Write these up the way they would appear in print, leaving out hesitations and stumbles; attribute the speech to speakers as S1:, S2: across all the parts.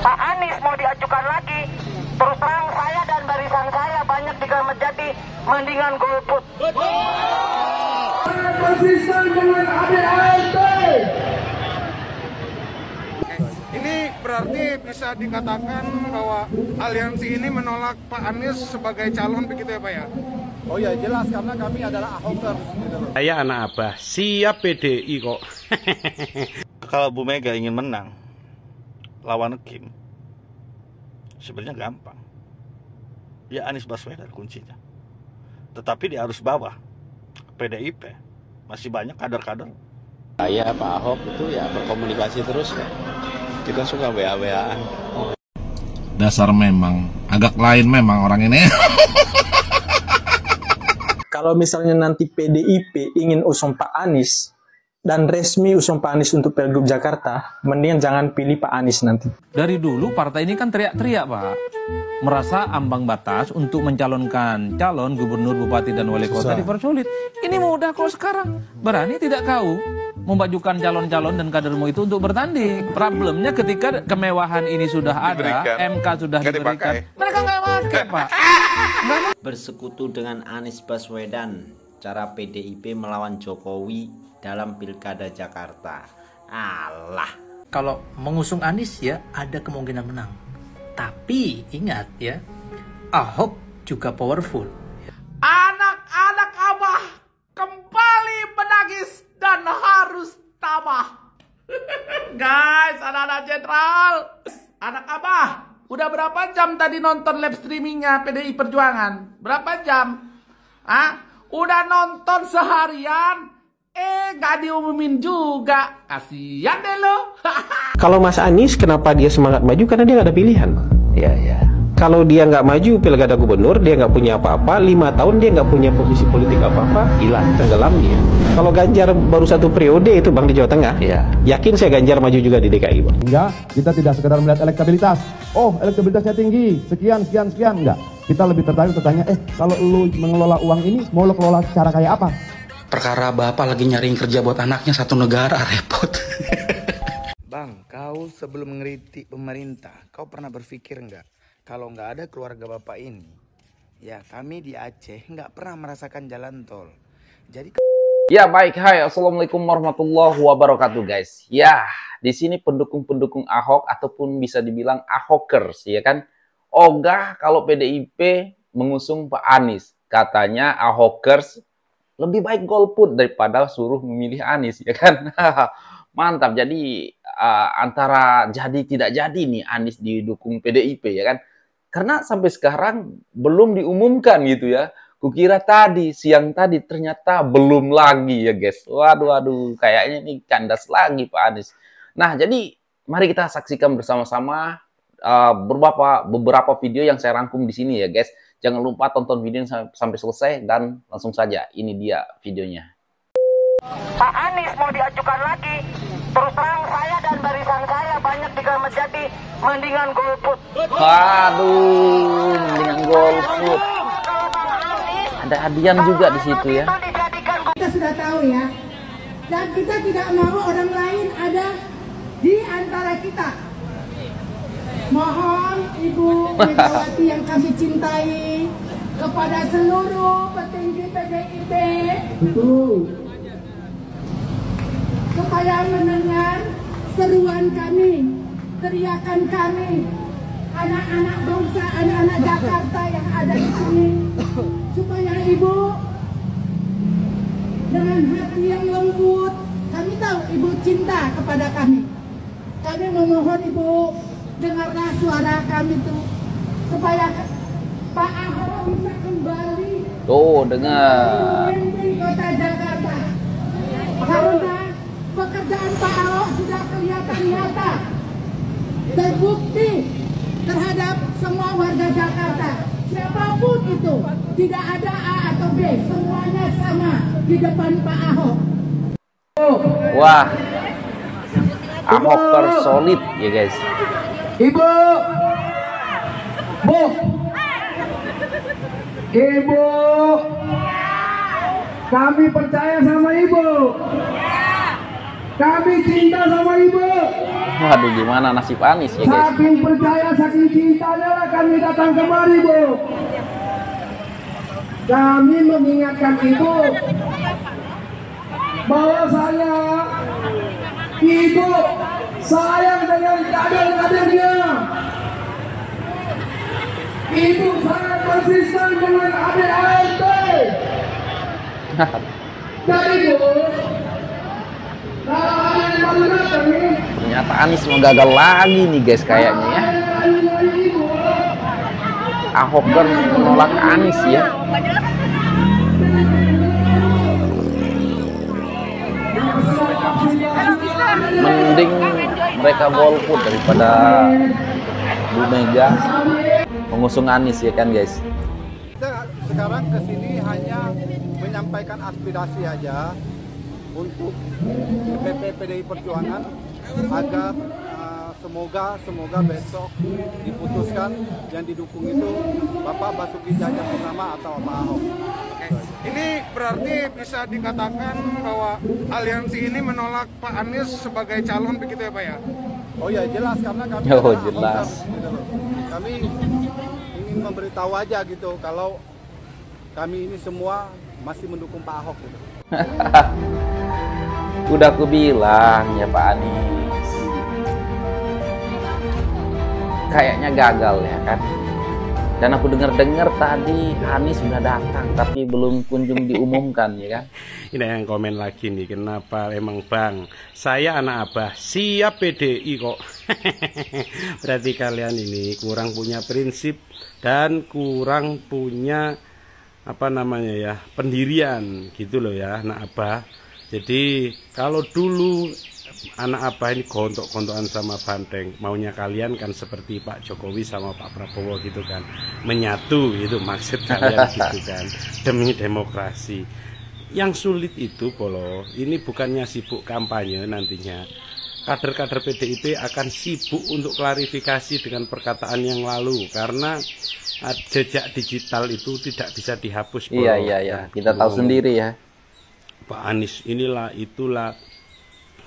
S1: Pak Anies mau diajukan lagi. Terus terang saya dan barisan saya banyak di Kramat Jati, mendingan golput.
S2: Konsisten dengan ADART.
S3: Ini berarti bisa dikatakan bahwa aliansi ini menolak Pak Anies sebagai calon begitu ya Pak ya?
S4: Oh ya jelas, karena kami adalah Ahokers.
S5: Saya anak Abah, siap PDI kok.
S6: Kalau Bu Mega ingin menang lawan Kim, sebenarnya gampang. Ya Anies Baswedan kuncinya. Tetapi dia harus bawa PDIP. Masih banyak kader-kader.
S5: Saya Pak Ahok itu ya berkomunikasi terus ya. Kita suka WA-WA-an.
S7: Dasar memang agak lain memang orang ini.
S8: Kalau misalnya nanti PDIP ingin usung Pak Anies dan resmi usung Pak Anies untuk Pilgub Jakarta, mendingan jangan pilih Pak Anies nanti.
S9: Dari dulu partai ini kan teriak-teriak Pak, merasa ambang batas untuk mencalonkan calon gubernur, bupati, dan wali kota dipersulit. Ini mudah kalau sekarang. Berani tidak kau memajukan calon-calon dan kadermu itu untuk bertanding? Problemnya ketika kemewahan ini sudah ada, MK sudah diberikan, mereka nggak pakai Pak.
S10: Bersekutu dengan Anies Baswedan, cara PDIP melawan Jokowi dalam Pilkada Jakarta. Alah.
S11: Kalau mengusung Anies ya ada kemungkinan menang. Tapi ingat ya, Ahok juga powerful.
S2: Anak-anak Abah kembali menangis dan harus tabah. Guys, anak-anak jenderal, anak Abah, udah berapa jam tadi nonton live streamingnya PDI Perjuangan? Berapa jam? Udah nonton seharian? Gak diumumin juga. Kasian deh lo.
S12: Kalau Mas Anies kenapa dia semangat maju? Karena dia gak ada pilihan. Ya. Kalau dia nggak maju pilkada gubernur, dia nggak punya apa-apa. 5 tahun dia nggak punya posisi politik apa-apa, hilang, tenggelam dia. Kalau Ganjar baru 1 periode itu Bang di Jawa Tengah, yakin saya Ganjar maju juga di DKI Bang.
S4: Enggak, kita tidak sekedar melihat elektabilitas. Oh, elektabilitasnya tinggi, sekian, enggak. Kita lebih tertarik bertanya, kalau lu mengelola uang ini, mau lu kelola cara kayak apa?
S11: Perkara bapak lagi nyariin kerja buat anaknya satu negara, repot.
S3: Bang, kau sebelum ngeritik pemerintah, kau pernah berpikir nggak? Kalau nggak ada keluarga bapak ini, ya kami di Aceh nggak pernah merasakan jalan tol. Jadi
S9: Ya baik, hai, assalamualaikum warahmatullahi wabarakatuh guys. Ya, di sini pendukung-pendukung Ahok ataupun bisa dibilang Ahokers, ya kan? Ogah kalau PDIP mengusung Pak Anies, katanya Ahokers lebih baik golput daripada suruh memilih Anies, ya kan? Mantap. Jadi antara jadi tidak jadi nih Anies didukung PDIP, ya kan? Karena sampai sekarang belum diumumkan gitu ya. Kukira tadi, siang tadi ternyata belum lagi ya guys. Waduh, kayaknya ini kandas lagi Pak Anies. Nah, jadi mari kita saksikan bersama-sama beberapa video yang saya rangkum di sini ya guys. Jangan lupa tonton video sampai selesai dan langsung saja ini dia videonya.
S1: Pak Anies mau diajukan lagi. Terus terang saya dan barisan saya banyak di Kramat Jati, mendingan golput.
S9: Waduh, mendingan golput. Ada Adian juga di situ ya.
S13: Kita sudah tahu ya, dan kita tidak mau orang lain ada di antara kita. Mohon Ibu Megawati yang kami cintai, kepada seluruh petinggi PDIP, supaya mendengar seruan kami, teriakan kami, anak-anak bangsa, anak-anak Jakarta yang ada di sini, supaya Ibu dengan hati yang lembut, kami tahu Ibu cinta kepada kami. Kami memohon Ibu, dengarlah suara kami tuh, supaya Pak Ahok bisa kembali.
S9: Tuh, dengar.
S13: Memimpin kota Jakarta. Karena pekerjaan Pak Ahok sudah kelihatan nyata, terbukti terhadap semua warga Jakarta. Siapapun itu, tidak ada A atau B, semuanya sama di depan Pak Ahok.
S9: Wah, Ahokers solid ya guys.
S2: Ibu, Ibu, kami percaya sama Ibu. Kami cinta sama ibu.
S9: Waduh, gimana nasib Anies ya guys?
S2: Saking percaya, saking cintanya lah kami datang kemari, Bu. Kami mengingatkan ibu bahwasanya ibu sayang dengan kader-kadernya. Ibu sangat konsisten dengan ADART. Jadi Bu, kalau ada yang baru datang nih,
S9: ternyata Anies mau gagal lagi nih guys kayaknya ya. Ahok kan menolak Anies ya. Mending mereka golput daripada Bu Mega mengusung Anies ya kan guys.
S14: Kita sekarang kesini hanya menyampaikan aspirasi aja untuk DPP PDI Perjuangan agar semoga besok diputuskan yang didukung itu Bapak Basuki Cahayapurnama atau Pak Ahok.
S15: Oke. Ini berarti bisa dikatakan bahwa aliansi ini menolak Pak Anies sebagai calon begitu ya Pak ya?
S14: Oh ya jelas, karena kami
S9: jelas.
S14: Kami ingin memberitahu aja gitu kalau kami ini semua masih mendukung Pak Ahok gitu.
S9: Udah aku bilang ya Pak Anies, kayaknya gagal ya kan. Dan aku dengar-dengar tadi Anies sudah datang tapi belum kunjung diumumkan ya kan.
S16: Ini yang komen lagi nih, kenapa emang Bang, saya anak Abah siap PDI kok. Berarti kalian ini kurang punya prinsip dan kurang punya apa namanya ya, pendirian gitu loh ya anak Abah. Jadi kalau dulu anak Abah ini gontok-gontokan sama banteng, maunya kalian kan seperti Pak Jokowi sama Pak Prabowo gitu kan, menyatu itu maksud kalian gitu kan, demi demokrasi. Yang sulit itu Polo, ini bukannya sibuk kampanye nantinya. Kader-kader PDIP akan sibuk untuk klarifikasi dengan perkataan yang lalu, karena jejak digital itu tidak bisa dihapus Polo.
S9: Iya, kita tahu sendiri ya.
S16: Pak Anies inilah itulah,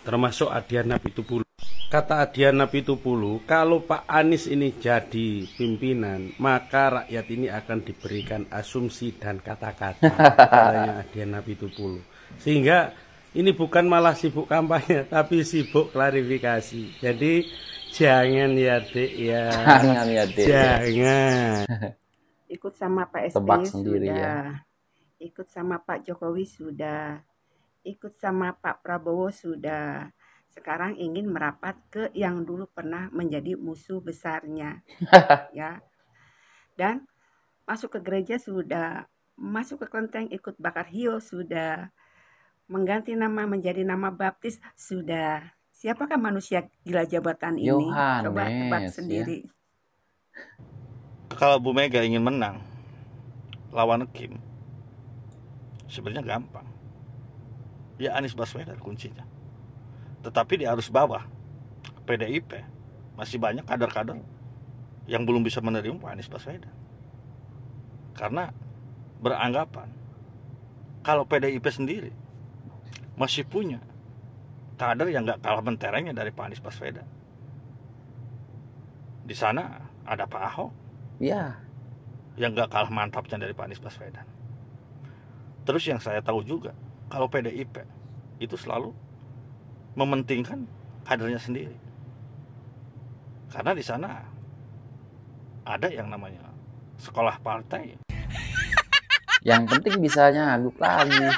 S16: termasuk Adiana Pitupulu. Kata Adiana Pitupulu, kalau Pak Anies ini jadi pimpinan, maka rakyat ini akan diberikan asumsi dan kata-kata. Katanya Adiana Pitupulu. Sehingga ini bukan malah sibuk kampanye, tapi sibuk klarifikasi. Jadi jangan ya Dek ya.
S9: Jangan ya Dek.
S16: Jangan.
S17: Ikut sama Pak
S9: Tebak
S17: SBY
S9: sendiri
S17: sudah.
S9: ya.
S17: Ikut sama Pak Jokowi sudah. Ikut sama Pak Prabowo sudah. Sekarang ingin merapat ke yang dulu pernah menjadi musuh besarnya. Ya. Dan masuk ke gereja sudah, masuk ke kelenteng ikut bakar hiyo sudah. Mengganti nama menjadi nama baptis sudah. Siapakah manusia gila jabatan ini?
S9: Yohanes,
S17: coba tebak sendiri.
S6: Ya. Kalau Bu Mega ingin menang lawan Kim, sebenarnya gampang. Ya Anies Baswedan kuncinya. Tetapi di arus bawah PDIP masih banyak kader-kader yang belum bisa menerima Pak Anies Baswedan. Karena beranggapan kalau PDIP sendiri masih punya kader yang gak kalah menterengnya dari Pak Anies Baswedan. Di sana ada Pak Ahok.
S9: Iya.
S6: Yang gak kalah mantapnya dari Pak Anies Baswedan. Terus yang saya tahu juga, kalau PDIP itu selalu mementingkan kadernya sendiri. Karena di sana ada yang namanya sekolah partai.
S9: Yang penting bisa nyaguk lagi.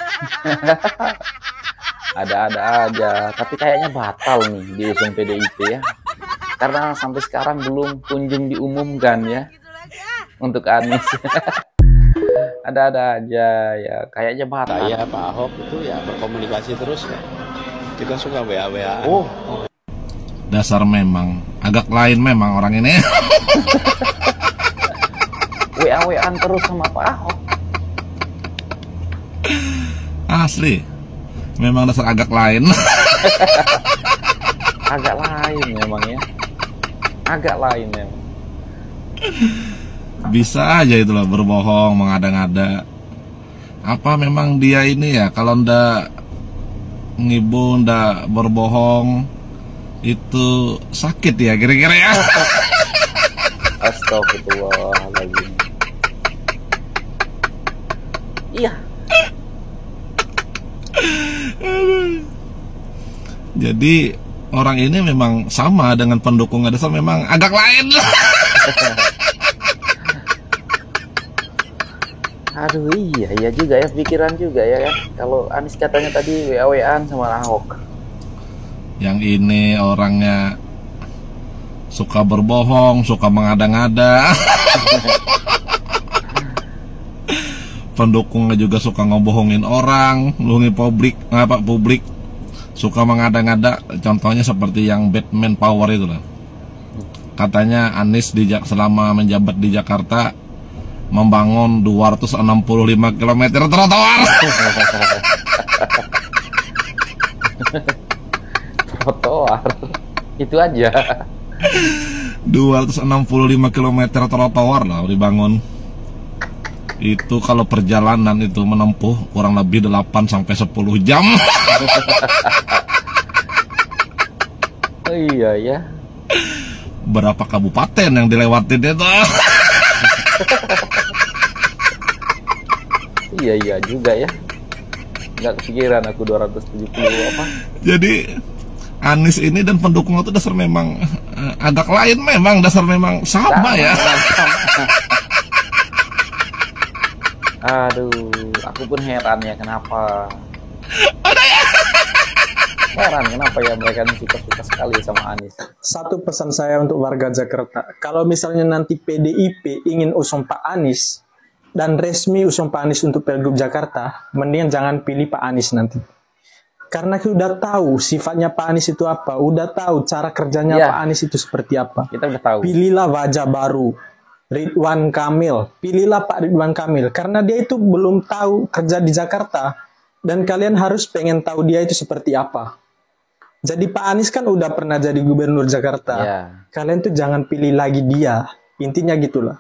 S9: Ada-ada aja, tapi kayaknya batal nih diusung PDIP ya. Karena sampai sekarang belum kunjung diumumkan ya untuk Anies. Ada-ada aja ya, kayaknya batal.
S5: Saya Pak Ahok itu ya berkomunikasi terus ya. Kita suka WA-WA.
S9: Oh.
S7: Dasar memang agak lain memang orang ini.
S9: WA-WAan terus sama Pak Ahok.
S7: Asli. Memang dasar agak lain.
S9: Agak lain memang ya. Agak lain memang.
S7: Bisa aja itulah berbohong, mengada-ngada. Apa memang dia ini ya kalau ndak ngibun, ndak berbohong itu sakit ya kira-kira ya.
S9: Astagfirullahaladzim. Iya.
S7: Jadi orang ini memang sama dengan pendukungnya, dasar memang agak lain.
S9: Aduh, iya juga ya, pikiran juga ya kan. Kalau Anies katanya tadi WA-WAan sama Ahok.
S7: Yang ini orangnya suka berbohong, suka mengada-ngada. Pendukungnya juga suka ngebohongin orang, bohongin publik, suka mengada-ngada. Contohnya seperti yang Batman Power itu lah. Katanya Anies selama menjabat di Jakarta membangun 265 km trotoar.
S9: Trotoar itu aja.
S7: 265 km trotoar lah dibangun. Itu kalau perjalanan itu menempuh kurang lebih 8 sampai 10 jam.
S9: Oh iya ya.
S7: Berapa kabupaten yang dilewatin itu?
S9: Iya juga ya. Nggak kepikiran aku 270 apa.
S7: Jadi Anies ini dan pendukung itu dasar memang agak lain, memang dasar memang sama ya.
S9: Aduh, aku pun heran ya kenapa. Heran kenapa ya mereka suka sekali sama Anies.
S8: Satu pesan saya untuk warga Jakarta, kalau misalnya nanti PDIP ingin usung Pak Anies dan resmi usung Pak Anies untuk Pilgub Jakarta, mendingan jangan pilih Pak Anies nanti. Karena udah tahu sifatnya Pak Anies itu apa, udah tahu cara kerjanya Pak Anies itu seperti apa.
S9: Kita udah tahu.
S8: Pilihlah wajah baru, Ridwan Kamil. Pilihlah Pak Ridwan Kamil, karena dia itu belum tahu kerja di Jakarta dan kalian harus pengen tahu dia itu seperti apa. Jadi Pak Anies kan udah pernah jadi gubernur Jakarta. Kalian tuh jangan pilih lagi dia. Intinya gitulah.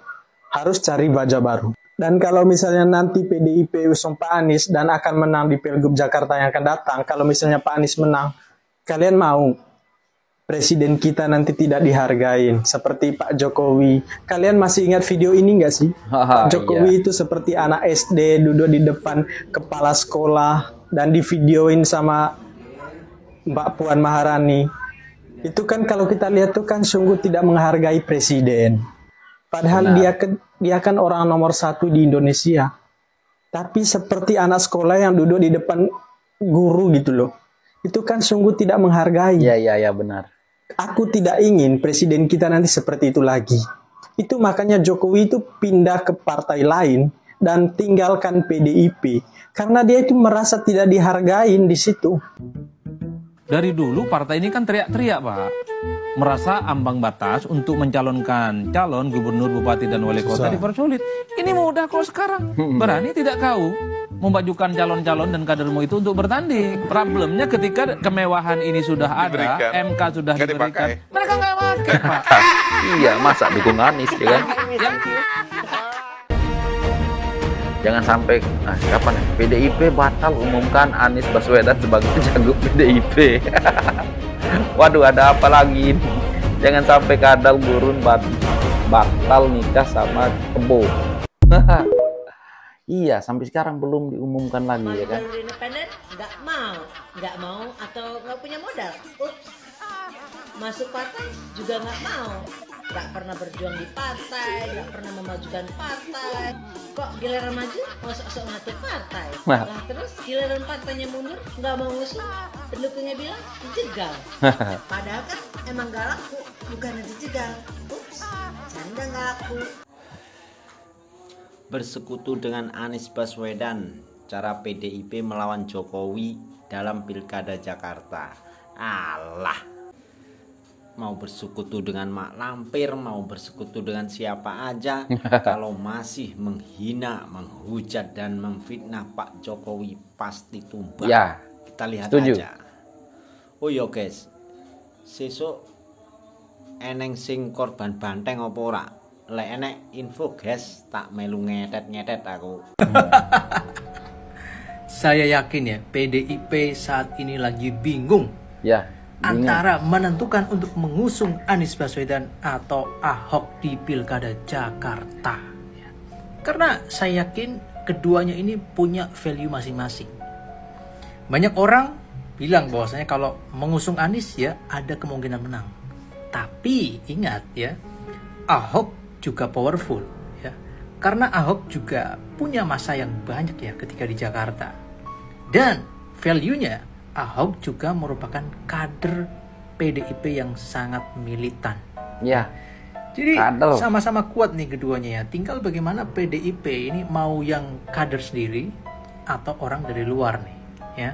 S8: Harus cari wajah baru. Dan kalau misalnya nanti PDIP usung Pak Anies dan akan menang di Pilgub Jakarta yang akan datang, kalau misalnya Pak Anies menang, kalian mau presiden kita nanti tidak dihargain seperti Pak Jokowi. Kalian masih ingat video ini nggak sih? Pak Jokowi itu seperti anak SD duduk di depan kepala sekolah dan divideoin sama Mbak Puan Maharani. Itu kan kalau kita lihat tuh kan sungguh tidak menghargai presiden. Padahal dia kan orang nomor 1 di Indonesia. Tapi seperti anak sekolah yang duduk di depan guru gitu loh. Itu kan sungguh tidak menghargai.
S9: Iya benar.
S8: Aku tidak ingin presiden kita nanti seperti itu lagi. Itu makanya Jokowi itu pindah ke partai lain dan tinggalkan PDIP. Karena dia itu merasa tidak dihargain di situ.
S18: Dari dulu partai ini kan teriak-teriak, Pak. Merasa ambang batas untuk mencalonkan calon gubernur, bupati, dan wali kota dipersulit. Ini mudah kok sekarang. Berani tidak kau memajukan calon-calon dan kadermu itu untuk bertanding. Problemnya ketika kemewahan ini sudah ada, MK sudah diberikan, mereka nggak pakai, Pak.
S9: Iya, masa dukung Anies, ya kan? Jangan sampai, kapan PDIP batal umumkan Anies Baswedan sebagai cagup PDIP. Waduh, ada apa lagi ini? Jangan sampai kadal gurun batal nikah sama Kebo. Iya, sampai sekarang belum diumumkan lagi ya kan?
S19: Independen nggak mau atau nggak punya modal. Ups. Masuk partai juga nggak mau. Nggak pernah berjuang di partai, nggak pernah memajukan partai. Kok giliran maju mau sok-sok ngatur partai. Lah terus giliran partainya mundur nggak mau ngusung, pendukungnya bilang dijegal. Padahal kan emang nggak laku, bukannya dijegal. Ups, canda nggak laku.
S10: Bersekutu dengan Anies Baswedan, cara PDIP melawan Jokowi dalam Pilkada Jakarta. Alah, mau bersekutu dengan Mak Lampir, mau bersekutu dengan siapa aja, kalau masih menghina, menghujat dan memfitnah Pak Jokowi pasti tumbang.
S9: Ya,
S10: kita lihat
S9: setuju.
S10: aja. Oh yo guys, sesuk eneng sing korban banteng apa ora? Lek enek info guys, tak melu ngetet aku.
S11: Saya yakin ya, PDIP saat ini lagi bingung antara menentukan untuk mengusung Anies Baswedan atau Ahok di Pilkada Jakarta. Karena saya yakin keduanya ini punya value masing-masing. Banyak orang bilang bahwasanya kalau mengusung Anies ya ada kemungkinan menang. Tapi ingat ya, Ahok juga powerful ya. Karena Ahok juga punya masa yang banyak ya ketika di Jakarta. Dan value-nya, Ahok juga merupakan kader PDIP yang sangat militan.
S9: Ya.
S11: Jadi sama-sama kuat nih keduanya ya. Tinggal bagaimana PDIP ini mau yang kader sendiri atau orang dari luar nih ya.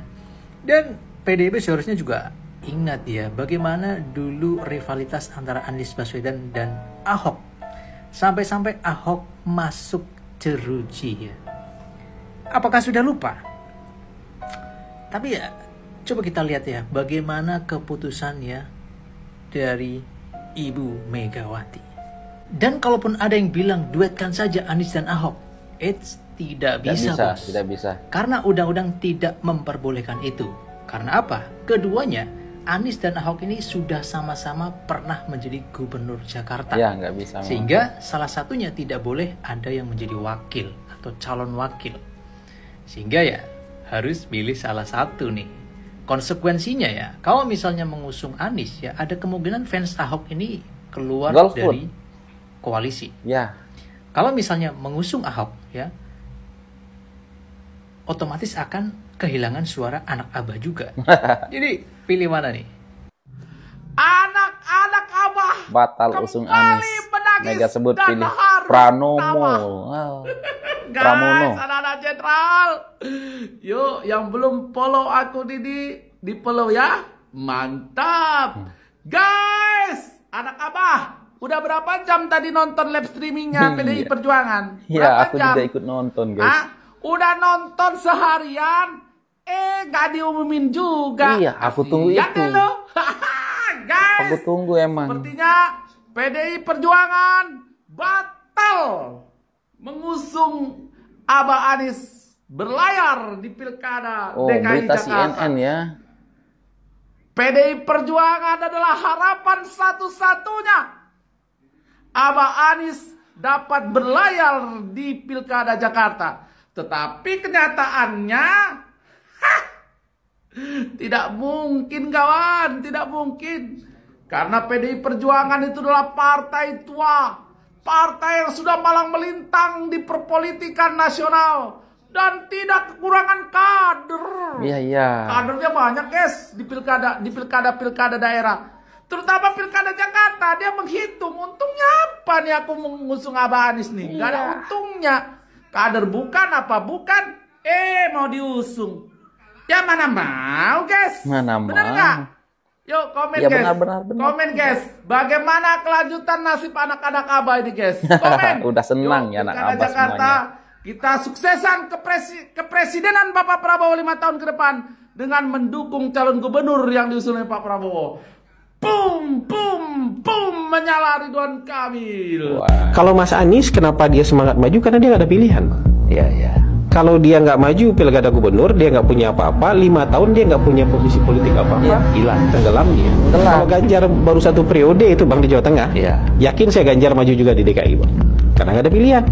S11: Dan PDIP seharusnya juga ingat ya bagaimana dulu rivalitas antara Anies Baswedan dan Ahok. Sampai-sampai Ahok masuk jeruji ya. Apakah sudah lupa? Tapi ya, coba kita lihat ya bagaimana keputusannya dari Ibu Megawati. Dan kalaupun ada yang bilang duetkan saja Anies dan Ahok, tidak bisa, bos.
S9: Tidak bisa.
S11: Karena undang-undang tidak memperbolehkan itu. Karena apa? Keduanya, Anies dan Ahok ini sudah sama-sama pernah menjadi gubernur Jakarta.
S9: Ya, nggak bisa.
S11: Sehingga salah satunya tidak boleh ada yang menjadi wakil atau calon wakil. Sehingga ya harus pilih salah satu nih. Konsekuensinya ya, kalau misalnya mengusung Anies ya ada kemungkinan fans Ahok ini keluar dari koalisi.
S9: Ya.
S11: Kalau misalnya mengusung Ahok ya, otomatis akan kehilangan suara anak Abah juga. Jadi pilih mana nih?
S15: Anak-anak Abah
S9: batal usung Anies. Mega sebut pilih Pranomo.
S15: Guys, anak-anak jenderal, yuk yang belum follow aku di follow ya, mantap. Guys, anak Abah, udah berapa jam tadi nonton live streamingnya PDI Perjuangan?
S9: Iya, aku juga ikut nonton guys.
S15: Udah nonton seharian, nggak diumumin juga.
S9: Iya, aku tunggu itu.
S15: Guys,
S9: aku tunggu emang.
S15: Sepertinya PDI Perjuangan batal mengusung Abah Anies berlayar di Pilkada DKI
S9: berita
S15: Jakarta.
S9: CNN ya.
S15: PDI Perjuangan adalah harapan satu-satunya Abah Anies dapat berlayar di Pilkada Jakarta. Tetapi kenyataannya tidak mungkin kawan, tidak mungkin. Karena PDI Perjuangan itu adalah partai tua. Partai yang sudah malang melintang di perpolitikan nasional dan tidak kekurangan kader.
S9: Iya.
S15: Kadernya banyak guys di pilkada daerah. Terutama pilkada Jakarta, dia menghitung untungnya apa nih aku mengusung Abah Anies nih. Gak ada untungnya. Kader bukan apa bukan, mau diusung. Ya mana mau guys.
S9: Mana mau.
S15: Bener gak? Yuk komen
S9: ya,
S15: guys.
S9: Benar.
S15: Komen guys. Bagaimana kelanjutan nasib anak-anak Abah ini guys? Komen.
S9: Udah senang ya anak Abah
S15: Jakarta,
S9: semuanya.
S15: Kita suksesan kepresidenan Bapak Prabowo 5 tahun ke depan dengan mendukung calon gubernur yang diusung oleh Pak Prabowo. Pum menyala Ridwan Kamil.
S12: Kalau Mas Anies kenapa dia semangat maju? Karena dia nggak ada pilihan.
S9: Iya.
S12: Kalau dia nggak maju pilkada gubernur, dia nggak punya apa-apa. 5 tahun dia nggak punya posisi politik apa-apa. Hilang, tenggelam dia. Kalau Ganjar baru 1 periode itu bang di Jawa Tengah. Yakin saya Ganjar maju juga di DKI bang. Karena nggak ada pilihan.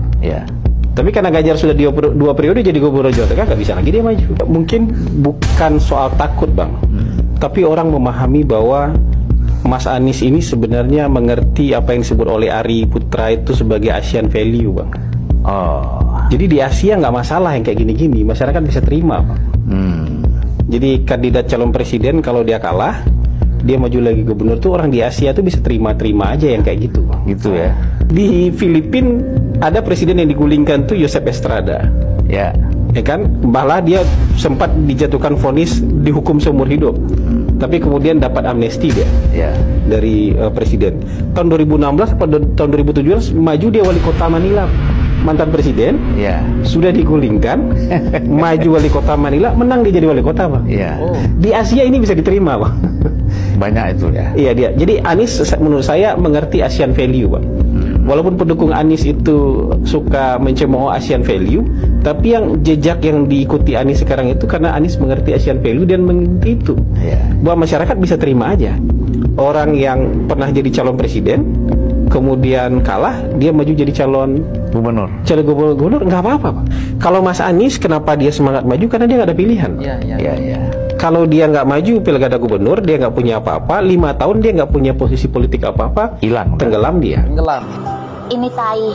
S12: Tapi karena Ganjar sudah 2 periode jadi gubernur Jawa Tengah, nggak bisa lagi dia maju. Mungkin bukan soal takut bang, tapi orang memahami bahwa Mas Anies ini sebenarnya mengerti apa yang disebut oleh Ari Putra itu sebagai Asian value bang. Jadi di Asia nggak masalah yang kayak gini-gini, masyarakat bisa terima bang. Jadi kandidat calon presiden kalau dia kalah, dia maju lagi gubernur tuh orang di Asia tuh bisa terima-terima aja yang kayak gitu bang.
S9: Gitu ya.
S12: Di Filipina ada presiden yang digulingkan tuh Joseph Estrada. Ya kan, malah dia sempat dijatuhkan vonis dihukum seumur hidup. Tapi kemudian dapat amnesti dia dari presiden. Tahun 2016 atau tahun 2017 maju dia wali kota Manila, mantan presiden, sudah digulingkan, maju wali kota Manila, menang dia jadi wali kota bang. Di Asia ini bisa diterima bang.
S9: Banyak itu ya.
S12: Iya dia. Jadi Anies menurut saya mengerti Asian value bang. walaupun pendukung Anies itu suka mencemooh Asian value, tapi yang jejak yang diikuti Anies sekarang itu karena Anies mengerti Asian value dan mengikuti itu. Bahwa masyarakat bisa terima aja. Orang yang pernah jadi calon presiden, kemudian kalah, dia maju jadi calon gubernur. Calon gubernur nggak apa-apa, Pak. Kalau Mas Anies, kenapa dia semangat maju? Karena dia nggak ada pilihan. Kalau dia nggak maju pilkada gubernur, dia nggak punya apa-apa. 5 tahun dia nggak punya posisi politik apa-apa, hilang, tenggelam dia.
S9: Tenggelam.
S20: Ini tai.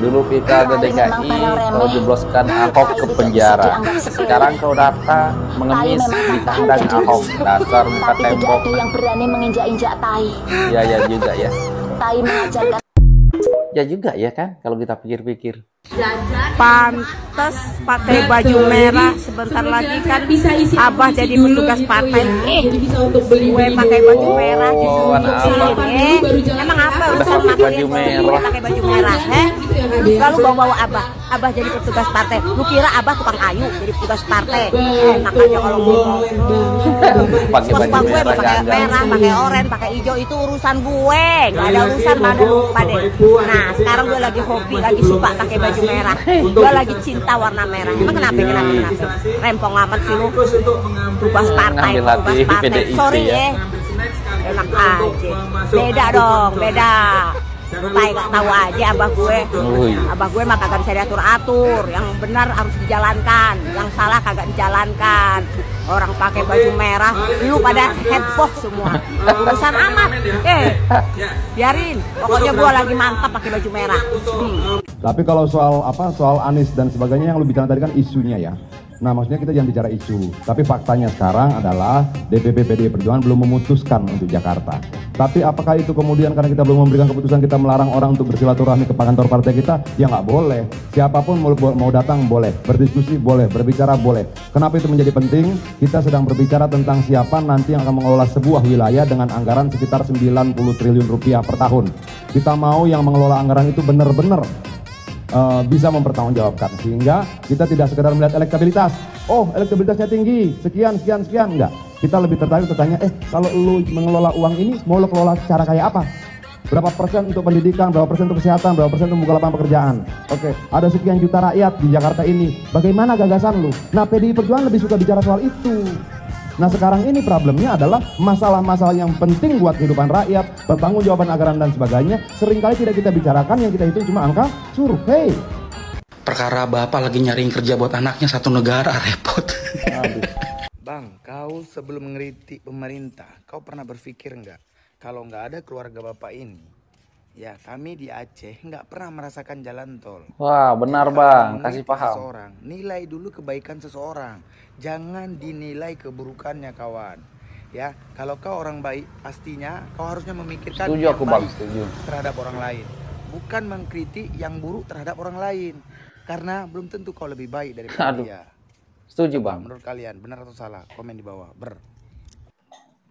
S9: Dulu pilkada DKI kau jebloskan Ahok ke penjara. Sekarang kau datang mengemis di kandang Ahok. Dasar muka
S20: Tapi tidak
S9: tembok.
S20: ada yang berani menginjak-injak tai.
S9: Ya juga ya.
S20: Tai mengajarkan.
S9: Ya juga ya kan kalau kita pikir-pikir.
S21: Pantes pakai baju merah, sebentar lagi kan Abah jadi petugas partai. Gue pakai baju merah
S9: anak Abah.
S21: Emang apa urusan
S9: pakai baju merah?
S21: Pakai baju merah, lalu bawa Abah jadi petugas partai. Lu kira Abah tukang kayu jadi petugas partai? Enak aja kalau ngomong.
S9: Pakai baju merah,
S21: pakai oranye, pakai hijau itu urusan gue. Gak ada urusan pada lu pada. Nah, sekarang gue lagi hobi, lagi suka pakai baju merah. Gue lagi cinta warna merah. Emang kenapa? Rempong amat sih lu. Tugas partai. Sorry ya. Enak aja. Beda dong, beda. Tai gak tahu aja abah gue. Abah gue mah kagak bisa diatur-atur. Yang benar harus dijalankan, yang salah kagak dijalankan. Orang pakai baju merah, lu pada heboh semua. Urusan amat. Biarin. Pokoknya gue lagi mantap pakai baju merah.
S4: Tapi kalau soal Anies dan sebagainya yang lu bicara tadi kan isunya ya. Nah, maksudnya kita jangan bicara isu. Tapi faktanya sekarang adalah DPP PDI Perjuangan belum memutuskan untuk Jakarta. Tapi apakah itu kemudian karena kita belum memberikan keputusan kita melarang orang untuk bersilaturahmi ke kantor partai kita? Ya nggak boleh. Siapapun mau datang boleh, berdiskusi boleh, berbicara boleh. Kenapa itu menjadi penting? Kita sedang berbicara tentang siapa nanti yang akan mengelola sebuah wilayah dengan anggaran sekitar 90 triliun rupiah per tahun. Kita mau yang mengelola anggaran itu benar-benar bisa mempertanggungjawabkan, sehingga kita tidak sekedar melihat elektabilitas. Oh, elektabilitasnya tinggi, sekian, enggak. Kita lebih tertarik bertanya, kalau lu mengelola uang ini, mau lu kelola secara kayak apa? Berapa persen untuk pendidikan, berapa persen untuk kesehatan, berapa persen untuk membuka lapangan pekerjaan? Oke, ada sekian juta rakyat di Jakarta ini. Bagaimana gagasan lu? Nah, PDI Perjuangan lebih suka bicara soal itu. Nah, sekarang ini problemnya adalah masalah-masalah yang penting buat kehidupan rakyat, pertanggungjawaban anggaran dan sebagainya, seringkali tidak kita bicarakan, yang kita hitung cuma angka survei.
S22: Perkara bapak lagi nyariin kerja buat anaknya satu negara, repot.
S3: Bang, kau sebelum mengkritik pemerintah, kau pernah berpikir nggak kalau nggak ada keluarga bapak ini, ya kami di Aceh nggak pernah merasakan jalan tol.
S9: Wah, benar bang, kasih paham.
S3: Seseorang, nilai dulu kebaikan seseorang, jangan dinilai keburukannya kawan. Ya, kalau kau orang baik, pastinya kau harusnya memikirkan
S9: setuju
S3: yang
S9: aku,
S3: baik
S9: bang, setuju.
S3: terhadap orang lain, bukan mengkritik yang buruk terhadap orang lain, karena belum tentu kau lebih baik daripada dia.
S9: Setuju bang.
S3: Menurut kalian benar atau salah? Komen di bawah.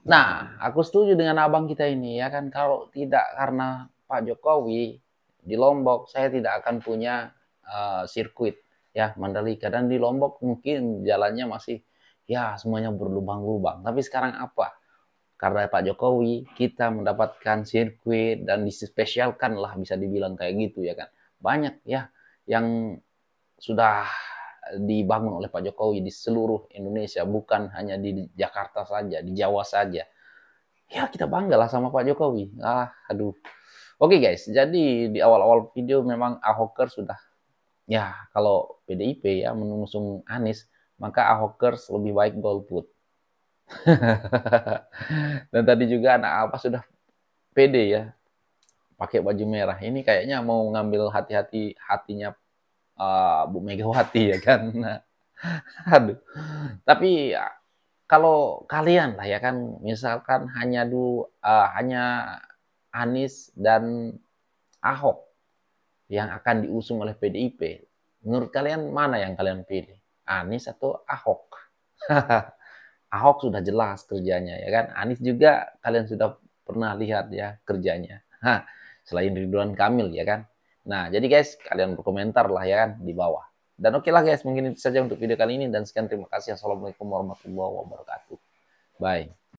S9: Nah, aku setuju dengan abang kita ini ya kan. Kalau tidak karena Pak Jokowi di Lombok, saya tidak akan punya sirkuit ya Mandalika, dan di Lombok mungkin jalannya masih ya semuanya berlubang-lubang. Tapi sekarang apa? Karena Pak Jokowi kita mendapatkan sirkuit dan dispesialkan lah, bisa dibilang kayak gitu ya kan. Banyak ya yang sudah dibangun oleh Pak Jokowi di seluruh Indonesia, bukan hanya di Jakarta saja, di Jawa saja. Ya kita banggalah sama Pak Jokowi. Aduh. Oke guys, jadi di awal-awal video memang Ahokers sudah, ya kalau PDIP ya mengusung Anies, maka Ahokers lebih baik golput. Dan tadi juga anak apa sudah pede ya, pakai baju merah. Ini kayaknya mau ngambil hatinya Bu Megawati ya kan. Aduh. Tapi kalau kalian lah ya kan, misalkan hanya Anies dan Ahok yang akan diusung oleh PDIP, menurut kalian mana yang kalian pilih? Anies atau Ahok? Ahok sudah jelas kerjanya ya kan. Anies juga kalian sudah pernah lihat ya kerjanya. Selain Ridwan Kamil ya kan. Nah, jadi guys, kalian berkomentar lah ya kan di bawah. Dan oke lah guys, mungkin itu saja untuk video kali ini. Dan sekian, terima kasih. Assalamualaikum warahmatullahi wabarakatuh. Bye.